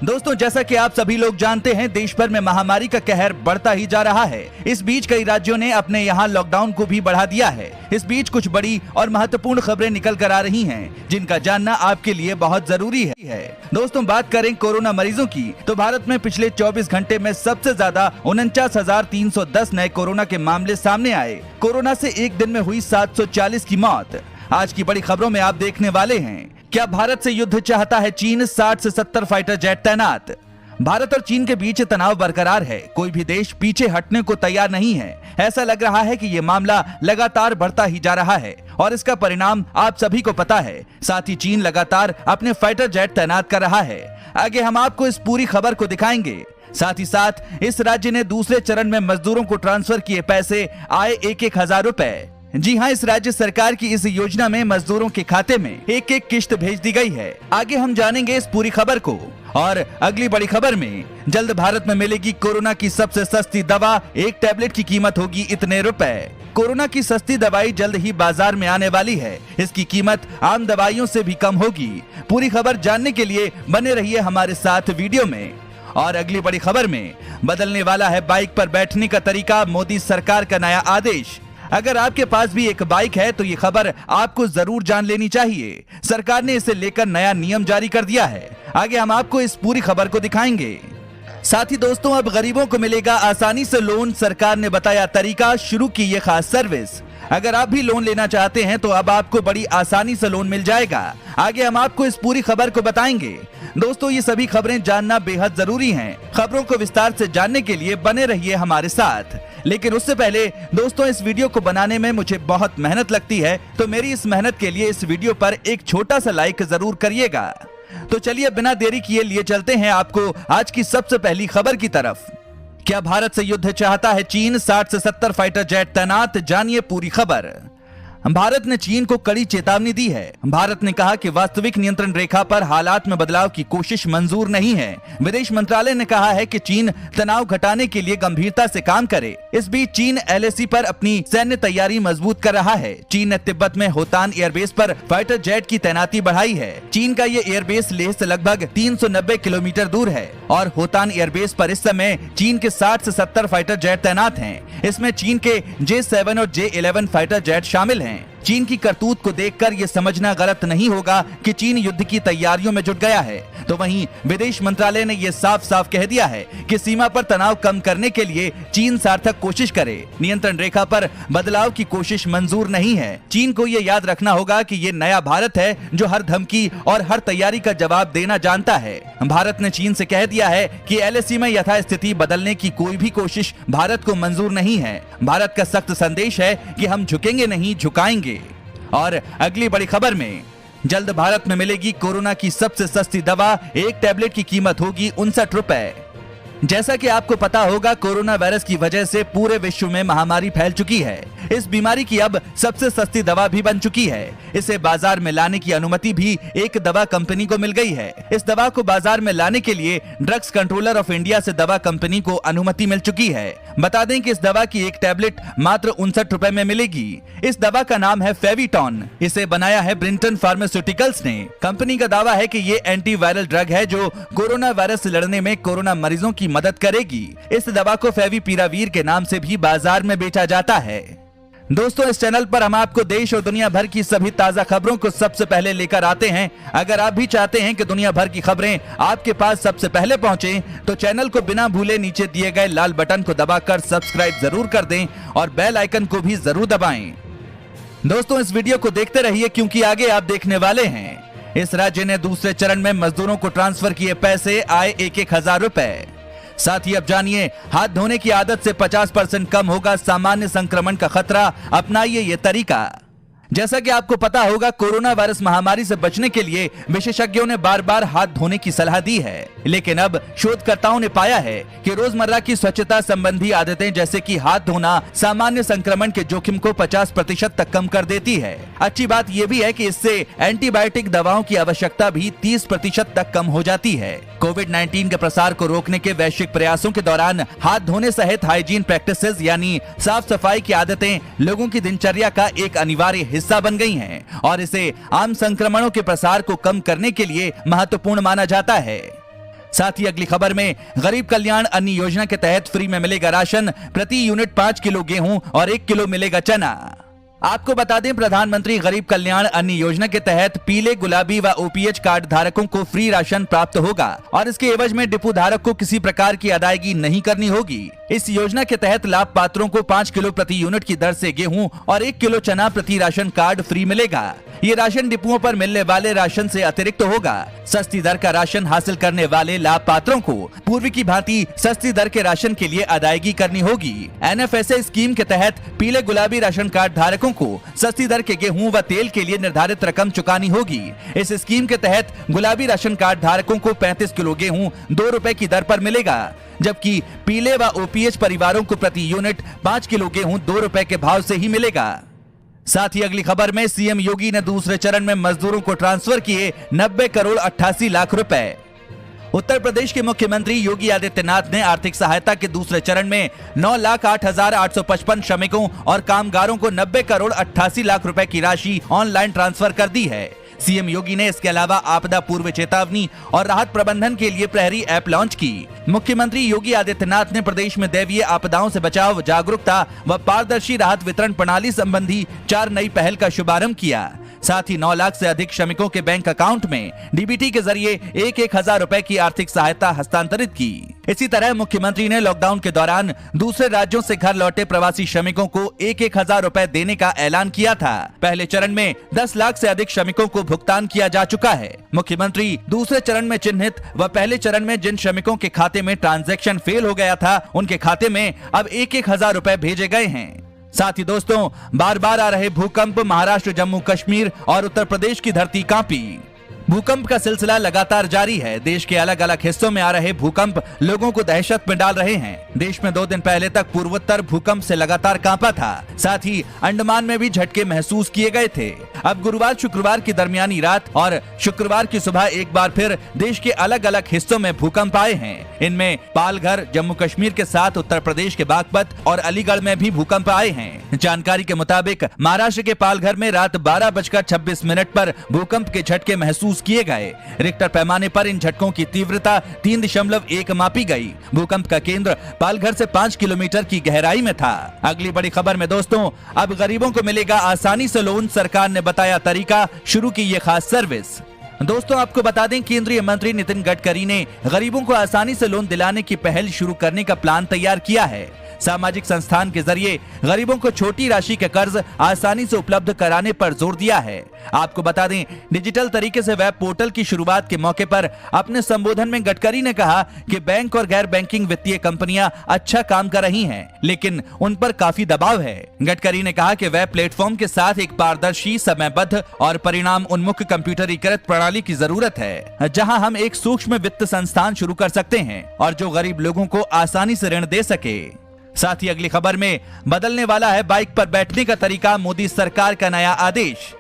दोस्तों, जैसा कि आप सभी लोग जानते हैं, देश भर में महामारी का कहर बढ़ता ही जा रहा है। इस बीच कई राज्यों ने अपने यहाँ लॉकडाउन को भी बढ़ा दिया है। इस बीच कुछ बड़ी और महत्वपूर्ण खबरें निकल कर आ रही हैं, जिनका जानना आपके लिए बहुत जरूरी है। दोस्तों, बात करें कोरोना मरीजों की, तो भारत में पिछले 24 घंटे में सबसे ज्यादा 49,310 नए कोरोना के मामले सामने आए। कोरोना से एक दिन में हुई 740 की मौत। आज की बड़ी खबरों में आप देखने वाले हैं, क्या भारत से युद्ध चाहता है चीन? 60 से 70 फाइटर जेट तैनात। भारत और चीन के बीच तनाव बरकरार है। कोई भी देश पीछे हटने को तैयार नहीं है। ऐसा लग रहा है कि ये मामला लगातार बढ़ता ही जा रहा है और इसका परिणाम आप सभी को पता है। साथ ही चीन लगातार अपने फाइटर जेट तैनात कर रहा है। आगे हम आपको इस पूरी खबर को दिखाएंगे। साथ ही साथ इस राज्य ने दूसरे चरण में मजदूरों को ट्रांसफर किए पैसे आए 1,000 रुपए। जी हां, इस राज्य सरकार की इस योजना में मजदूरों के खाते में एक किश्त भेज दी गई है। आगे हम जानेंगे इस पूरी खबर को। और अगली बड़ी खबर में, जल्द भारत में मिलेगी कोरोना की सबसे सस्ती दवा। एक टैबलेट की कीमत होगी इतने रुपए। कोरोना की सस्ती दवाई जल्द ही बाजार में आने वाली है। इसकी कीमत आम दवाइयों से भी कम होगी। पूरी खबर जानने के लिए बने रहिए हमारे साथ वीडियो में। और अगली बड़ी खबर में, बदलने वाला है बाइक पर बैठने का तरीका। मोदी सरकार का नया आदेश। अगर आपके पास भी एक बाइक है तो ये खबर आपको जरूर जान लेनी चाहिए। सरकार ने इसे लेकर नया नियम जारी कर दिया है। आगे हम आपको इस पूरी खबर को दिखाएंगे। साथ ही दोस्तों, अब गरीबों को मिलेगा आसानी से लोन। सरकार ने बताया तरीका, शुरू की ये खास सर्विस। अगर आप भी लोन लेना चाहते हैं तो अब आपको बड़ी आसानी से लोन मिल जाएगा। आगे हम आपको इस पूरी खबर को बताएंगे। दोस्तों, ये सभी खबरें जानना बेहद जरूरी हैं। खबरों को विस्तार से जानने के लिए बने रहिए हमारे साथ। लेकिन उससे पहले दोस्तों, इस वीडियो को बनाने में मुझे बहुत मेहनत लगती है, तो मेरी इस मेहनत के लिए इस वीडियो पर एक छोटा सा लाइक जरूर करिएगा। तो चलिए बिना देरी किए लिए चलते हैं आपको आज की सबसे पहली खबर की तरफ। क्या भारत से युद्ध चाहता है चीन? 60 से 70 फाइटर जेट तैनात। जानिए पूरी खबर। भारत ने चीन को कड़ी चेतावनी दी है। भारत ने कहा कि वास्तविक नियंत्रण रेखा पर हालात में बदलाव की कोशिश मंजूर नहीं है। विदेश मंत्रालय ने कहा है कि चीन तनाव घटाने के लिए गंभीरता से काम करे। इस बीच चीन LAC पर अपनी सैन्य तैयारी मजबूत कर रहा है। चीन ने तिब्बत में होतान एयरबेस पर फाइटर जेट की तैनाती बढ़ाई है। चीन का ये एयरबेस लेह से लगभग 390 किलोमीटर दूर है और होतान एयरबेस पर इस समय चीन के 60 से 70 फाइटर जेट तैनात हैं। इसमें चीन के J7 और J11 फाइटर जेट शामिल हैं। चीन की करतूत को देखकर यह समझना गलत नहीं होगा कि चीन युद्ध की तैयारियों में जुट गया है। तो वहीं विदेश मंत्रालय ने यह साफ साफ कह दिया है कि सीमा पर तनाव कम करने के लिए चीन सार्थक कोशिश करे। नियंत्रण रेखा पर बदलाव की कोशिश मंजूर नहीं है। चीन को यह याद रखना होगा कि ये नया भारत है जो हर धमकी और हर तैयारी का जवाब देना जानता है। भारत ने चीन से कह दिया है कि LAC में यथास्थिति बदलने की कोई भी कोशिश भारत को मंजूर नहीं है। भारत का सख्त संदेश है कि हम झुकेंगे नहीं, झुकाएंगे। और अगली बड़ी खबर में, जल्द भारत में मिलेगी कोरोना की सबसे सस्ती दवा। एक टैबलेट की कीमत होगी 59 रुपए। जैसा कि आपको पता होगा, कोरोना वायरस की वजह से पूरे विश्व में महामारी फैल चुकी है। इस बीमारी की अब सबसे सस्ती दवा भी बन चुकी है। इसे बाजार में लाने की अनुमति भी एक दवा कंपनी को मिल गई है। इस दवा को बाजार में लाने के लिए ड्रग्स कंट्रोलर ऑफ इंडिया से दवा कंपनी को अनुमति मिल चुकी है। बता दें कि इस दवा की एक टैबलेट मात्र 59 रुपए में मिलेगी। इस दवा का नाम है फेविटॉन। इसे बनाया है ब्रिंटन फार्मास्यूटिकल्स ने। कंपनी का दावा है कि ये एंटीवायरल ड्रग है जो कोरोना वायरस से लड़ने में कोरोना मरीजों की मदद करेगी। इस दवा को फेविपिरावीर के नाम से भी बाजार में बेचा जाता है। दोस्तों, इस चैनल पर हम आपको देश और दुनिया भर की सभी ताजा खबरों को सबसे पहले लेकर आते हैं। अगर आप भी चाहते हैं कि दुनिया भर की खबरें आपके पास सबसे पहले पहुंचे, तो चैनल को बिना भूले नीचे दिए गए लाल बटन को दबाकर सब्सक्राइब जरूर कर दें और बेल आइकन को भी जरूर दबाएं। दोस्तों, इस वीडियो को देखते रहिए क्योंकि आगे आप देखने वाले हैं, इस राज्य ने दूसरे चरण में मजदूरों को ट्रांसफर किए पैसे आए 1,000 रुपए। साथ ही अब जानिए, हाथ धोने की आदत से 50% कम होगा सामान्य संक्रमण का खतरा। अपनाइए ये तरीका। जैसा कि आपको पता होगा, कोरोना वायरस महामारी से बचने के लिए विशेषज्ञों ने बार बार हाथ धोने की सलाह दी है। लेकिन अब शोधकर्ताओं ने पाया है कि रोजमर्रा की स्वच्छता संबंधी आदतें जैसे कि हाथ धोना सामान्य संक्रमण के जोखिम को 50% तक कम कर देती है। अच्छी बात यह भी है कि इससे एंटीबायोटिक दवाओं की आवश्यकता भी 30% तक कम हो जाती है। कोविड-19 के प्रसार को रोकने के वैश्विक प्रयासों के दौरान हाथ धोने सहित हाइजीन प्रैक्टिसेस यानी साफ सफाई की आदतें लोगों की दिनचर्या का एक अनिवार्य हिस्सा बन गई हैं और इसे आम संक्रमणों के प्रसार को कम करने के लिए महत्वपूर्ण माना जाता है। साथ ही अगली खबर में गरीब कल्याण अन्न योजना के तहत फ्री में मिलेगा राशन, प्रति यूनिट 5 किलो गेहूं और 1 किलो मिलेगा चना। आपको बता दें, प्रधानमंत्री गरीब कल्याण अन्न योजना के तहत पीले, गुलाबी व ओपीएच कार्ड धारकों को फ्री राशन प्राप्त होगा और इसके एवज में डिपो धारक को किसी प्रकार की अदायगी नहीं करनी होगी। इस योजना के तहत लाभ पात्रों को 5 किलो प्रति यूनिट की दर से गेहूं और 1 किलो चना प्रति राशन कार्ड फ्री मिलेगा। ये राशन डिपुओं पर मिलने वाले राशन से अतिरिक्त होगा। सस्ती दर का राशन हासिल करने वाले लाभ पात्रों को पूर्व की भांति सस्ती दर के राशन के लिए अदायगी करनी होगी। एनएफएसए स्कीम के तहत पीले, गुलाबी राशन कार्ड धारकों को सस्ती दर के गेहूं व तेल के लिए निर्धारित रकम चुकानी होगी। इस स्कीम के तहत गुलाबी राशन कार्ड धारकों को 35 किलो गेहूं 2 रुपए की दर पर मिलेगा, जबकि पीले व ओपीएच परिवारों को प्रति यूनिट 5 किलो गेहूं 2 रुपए के भाव से ही मिलेगा। साथ ही अगली खबर में सीएम योगी ने दूसरे चरण में मजदूरों को ट्रांसफर किए 90 करोड़ 88 लाख रुपए। उत्तर प्रदेश के मुख्यमंत्री योगी आदित्यनाथ ने आर्थिक सहायता के दूसरे चरण में 9,08,855 श्रमिकों और कामगारों को 90 करोड़ 88 लाख रुपए की राशि ऑनलाइन ट्रांसफर कर दी है। सीएम योगी ने इसके अलावा आपदा पूर्व चेतावनी और राहत प्रबंधन के लिए प्रहरी ऐप लॉन्च की। मुख्यमंत्री योगी आदित्यनाथ ने प्रदेश में दैवीय आपदाओं से बचाव, जागरूकता व पारदर्शी राहत वितरण प्रणाली संबंधी 4 नई पहल का शुभारंभ किया। साथ ही 9 लाख से अधिक श्रमिकों के बैंक अकाउंट में डीबीटी के जरिए 1,000 रुपए की आर्थिक सहायता हस्तांतरित की। इसी तरह मुख्यमंत्री ने लॉकडाउन के दौरान दूसरे राज्यों से घर लौटे प्रवासी श्रमिकों को 1,000 रुपए देने का ऐलान किया था। पहले चरण में 10 लाख से अधिक श्रमिकों को भुगतान किया जा चुका है। मुख्यमंत्री दूसरे चरण में चिन्हित व पहले चरण में जिन श्रमिकों के खाते में ट्रांजैक्शन फेल हो गया था, उनके खाते में अब 1,000 रुपए भेजे गए हैं। साथ ही दोस्तों, बार बार आ रहे भूकंप, महाराष्ट्र, जम्मू कश्मीर और उत्तर प्रदेश की धरती कांपी। भूकंप का सिलसिला लगातार जारी है। देश के अलग अलग हिस्सों में आ रहे भूकंप लोगों को दहशत में डाल रहे हैं। देश में 2 दिन पहले तक पूर्वोत्तर भूकंप से लगातार कांपा था। साथ ही अंडमान में भी झटके महसूस किए गए थे। अब गुरुवार, शुक्रवार की दरमियानी रात और शुक्रवार की सुबह एक बार फिर देश के अलग अलग हिस्सों में भूकंप आए हैं। इनमें पालघर, जम्मू कश्मीर के साथ उत्तर प्रदेश के बागपत और अलीगढ़ में भी भूकंप आए हैं। जानकारी के मुताबिक महाराष्ट्र के पालघर में रात 12:26 पर भूकंप के झटके महसूस किए गए। रिक्टर पैमाने पर इन झटकों की तीव्रता 3.1 मापी गई। भूकंप का केंद्र पालघर से 5 किलोमीटर की गहराई में था। अगली बड़ी खबर में दोस्तों, अब गरीबों को मिलेगा आसानी से लोन, सरकार ने बताया तरीका, शुरू की ये खास सर्विस। दोस्तों, आपको बता दें, केंद्रीय मंत्री नितिन गडकरी ने गरीबों को आसानी से लोन दिलाने की पहल शुरू करने का प्लान तैयार किया है। सामाजिक संस्थान के जरिए गरीबों को छोटी राशि के कर्ज आसानी से उपलब्ध कराने पर जोर दिया है। आपको बता दें, डिजिटल तरीके से वेब पोर्टल की शुरुआत के मौके पर अपने संबोधन में गडकरी ने कहा कि बैंक और गैर बैंकिंग वित्तीय कंपनियां अच्छा काम कर रही हैं, लेकिन उन पर काफी दबाव है। गडकरी ने कहा कि वेब प्लेटफॉर्म के साथ एक पारदर्शी, समयबद्ध और परिणाम उन्मुख कंप्यूटरीकृत प्रणाली की जरूरत है, जहां हम एक सूक्ष्म वित्त संस्थान शुरू कर सकते हैं और जो गरीब लोगों को आसानी से ऋण दे सके। साथ ही अगली खबर में, बदलने वाला है बाइक पर बैठने का तरीका, मोदी सरकार का नया आदेश।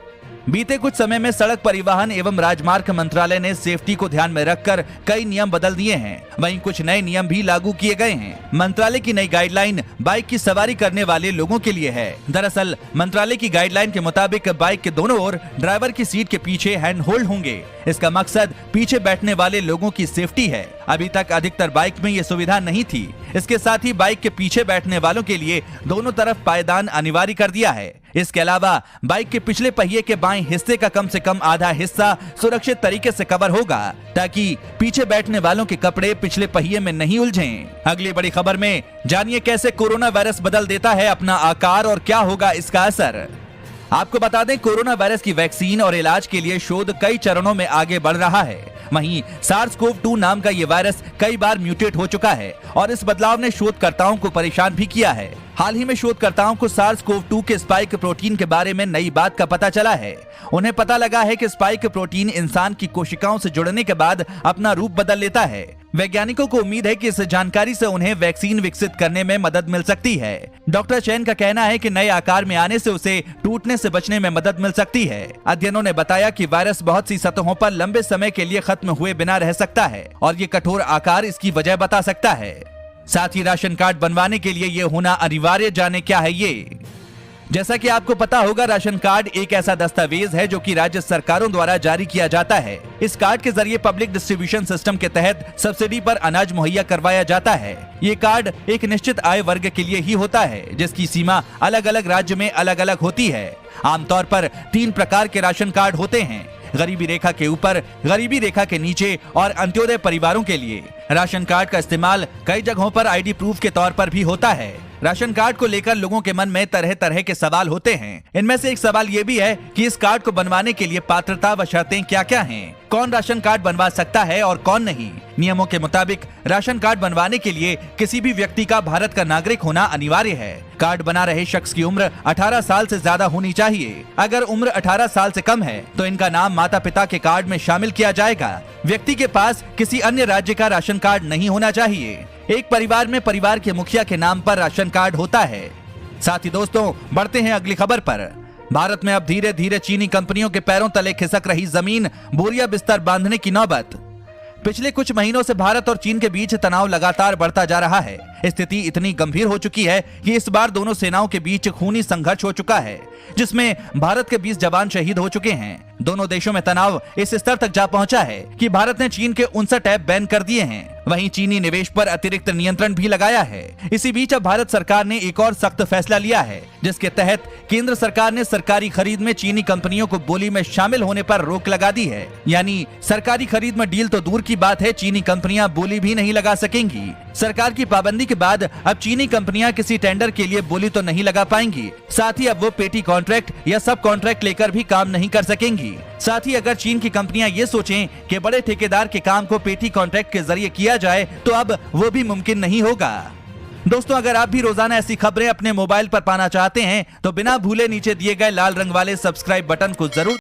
बीते कुछ समय में सड़क परिवहन एवं राजमार्ग मंत्रालय ने सेफ्टी को ध्यान में रखकर कई नियम बदल दिए हैं। वहीं कुछ नए नियम भी लागू किए गए हैं। मंत्रालय की नई गाइडलाइन बाइक की सवारी करने वाले लोगों के लिए है। दरअसल मंत्रालय की गाइडलाइन के मुताबिक बाइक के दोनों ओर ड्राइवर की सीट के पीछे हैंड होल्ड होंगे। इसका मकसद पीछे बैठने वाले लोगों की सेफ्टी है। अभी तक अधिकतर बाइक में ये सुविधा नहीं थी। इसके साथ ही बाइक के पीछे बैठने वालों के लिए दोनों तरफ पायदान अनिवार्य कर दिया है। इसके अलावा बाइक के पिछले पहिए के बाएं हिस्से का कम से कम आधा हिस्सा सुरक्षित तरीके से कवर होगा, ताकि पीछे बैठने वालों के कपड़े पिछले पहिए में नहीं उलझें। अगली बड़ी खबर में जानिए कैसे कोरोना वायरस बदल देता है अपना आकार और क्या होगा इसका असर। आपको बता दें, कोरोना वायरस की वैक्सीन और इलाज के लिए शोध कई चरणों में आगे बढ़ रहा है। वहीं SARS-CoV-2 नाम का ये वायरस कई बार म्यूटेट हो चुका है और इस बदलाव ने शोधकर्ताओं को परेशान भी किया है। हाल ही में शोधकर्ताओं को SARS-CoV-2 के स्पाइक प्रोटीन के बारे में नई बात का पता चला है। उन्हें पता लगा है कि स्पाइक प्रोटीन इंसान की कोशिकाओं से जुड़ने के बाद अपना रूप बदल लेता है। वैज्ञानिकों को उम्मीद है कि इस जानकारी से उन्हें वैक्सीन विकसित करने में मदद मिल सकती है। डॉक्टर चैन का कहना है कि नए आकार में आने से उसे टूटने से बचने में मदद मिल सकती है। अध्ययनों ने बताया कि वायरस बहुत सी सतहों पर लंबे समय के लिए खत्म हुए बिना रह सकता है और ये कठोर आकार इसकी वजह बता सकता है। साथ ही राशन कार्ड बनवाने के लिए ये होना अनिवार्य, जाने क्या है ये। जैसा कि आपको पता होगा, राशन कार्ड एक ऐसा दस्तावेज है जो कि राज्य सरकारों द्वारा जारी किया जाता है। इस कार्ड के जरिए पब्लिक डिस्ट्रीब्यूशन सिस्टम के तहत सब्सिडी पर अनाज मुहैया करवाया जाता है। ये कार्ड एक निश्चित आय वर्ग के लिए ही होता है, जिसकी सीमा अलग अलग राज्य में अलग अलग होती है। आमतौर पर 3 प्रकार के राशन कार्ड होते हैं: गरीबी रेखा के ऊपर, गरीबी रेखा के नीचे और अंत्योदय परिवारों के लिए। राशन कार्ड का इस्तेमाल कई जगहों पर आईडी प्रूफ के तौर पर भी होता है। राशन कार्ड को लेकर लोगों के मन में तरह तरह के सवाल होते हैं। इनमें से एक सवाल ये भी है कि इस कार्ड को बनवाने के लिए पात्रता व शर्तें क्या क्या हैं? कौन राशन कार्ड बनवा सकता है और कौन नहीं? नियमों के मुताबिक राशन कार्ड बनवाने के लिए किसी भी व्यक्ति का भारत का नागरिक होना अनिवार्य है। कार्ड बना रहे शख्स की उम्र 18 साल से ज्यादा होनी चाहिए। अगर उम्र 18 साल से कम है तो इनका नाम माता पिता के कार्ड में शामिल किया जाएगा। व्यक्ति के पास किसी अन्य राज्य का राशन कार्ड नहीं होना चाहिए। एक परिवार में परिवार के मुखिया के नाम पर राशन कार्ड होता है। साथ ही दोस्तों, बढ़ते हैं अगली खबर पर। भारत में अब धीरे धीरे चीनी कंपनियों के पैरों तले खिसक रही जमीन, बोरिया बिस्तर बांधने की नौबत। पिछले कुछ महीनों से भारत और चीन के बीच तनाव लगातार बढ़ता जा रहा है। स्थिति इतनी गंभीर हो चुकी है कि इस बार दोनों सेनाओं के बीच खूनी संघर्ष हो चुका है, जिसमें भारत के 20 जवान शहीद हो चुके हैं। दोनों देशों में तनाव इस स्तर तक जा पहुंचा है कि भारत ने चीन के 59 ऐप बैन कर दिए हैं। वहीं चीनी निवेश पर अतिरिक्त नियंत्रण भी लगाया है। इसी बीच अब भारत सरकार ने एक और सख्त फैसला लिया है, जिसके तहत केंद्र सरकार ने सरकारी खरीद में चीनी कंपनियों को बोली में शामिल होने पर रोक लगा दी है। यानी सरकारी खरीद में डील तो दूर की बात है, चीनी कंपनियां बोली भी नहीं लगा सकेंगी। सरकार की पाबंदी के बाद अब चीनी कंपनियां किसी टेंडर के लिए बोली तो नहीं लगा पाएंगी। साथ ही अब वो पेटी कॉन्ट्रैक्ट या सब कॉन्ट्रैक्ट लेकर भी काम नहीं कर सकेंगी। साथ ही अगर चीन की कंपनियां ये सोचें कि बड़े ठेकेदार के काम को पेटी कॉन्ट्रैक्ट के जरिए किया जाए तो अब वो भी मुमकिन नहीं होगा। दोस्तों, अगर आप भी रोजाना ऐसी खबरें अपने मोबाइल पर पाना चाहते हैं तो बिना भूले नीचे दिए गए लाल रंग वाले सब्सक्राइब बटन को जरूर